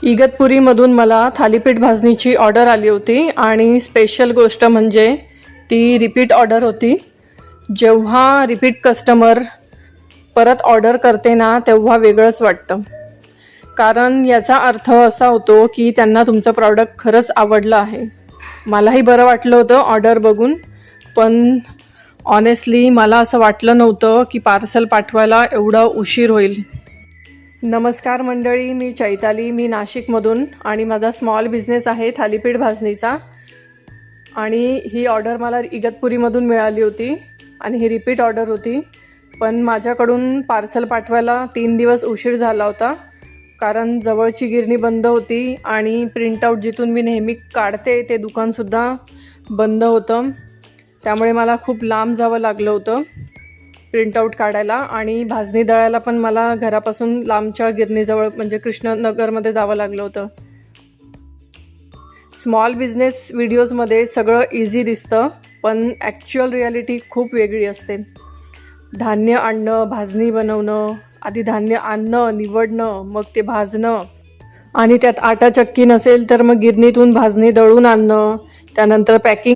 इगतपुरीमधून मला थालीपीठ भाजणीची ऑर्डर आली होती आणि स्पेशल गोष्ट म्हणजे ती रिपीट ऑर्डर होती। जेव्हा रिपीट कस्टमर परत ऑर्डर करते ना तेव्हा वेगळंच वाटतं, कारण याचा अर्थ असा होतो की त्यांना तुमचं प्रॉडक्ट खरंच आवडलं आहे। मलाही बरं वाटलं होतं ऑर्डर बघून, पण ऑनेस्टली मला असं वाटलं नव्हतं की पार्सल पाठवायला एवढा उशीर होईल। नमस्कार मंडळी, मी चैताली, मी नाशिकमधून आणि माझा स्मॉल बिझनेस आहे थालीपीठ भाजणीचा। आणि ही ऑर्डर मला इगतपुरीमधून मिळाली होती आणि ही रिपीट ऑर्डर होती, पण माझ्याकडून पार्सल पाठवायला 3 दिवस उशीर झाला होता, कारण जवळची गिरणी बंद होती आणि प्रिंटआउट जिथून मी नेहमी काढते ते दुकानसुद्धा बंद होतं। त्यामुळे मला खूप लांब जावं लागलं होतं प्रिंटआउट काढायला, आणि भाजणी दळायला पण मला घरापासून लांबच्या गिरणीजवळ म्हणजे कृष्णनगरमध्ये जावं लागलं होतं। स्मॉल बिझनेस व्हिडिओजमध्ये सगळं इझी दिसतं, पण ॲक्च्युअल रियालिटी खूप वेगळी असते। धान्य आणणं, भाजणी बनवणं, आधी धान्य आणणं, निवडणं, मग ते भाजणं, आणि त्यात आटा चक्की नसेल तर मग गिरणीतून भाजणी दळून आणणं, त्यानंतर पॅकिंग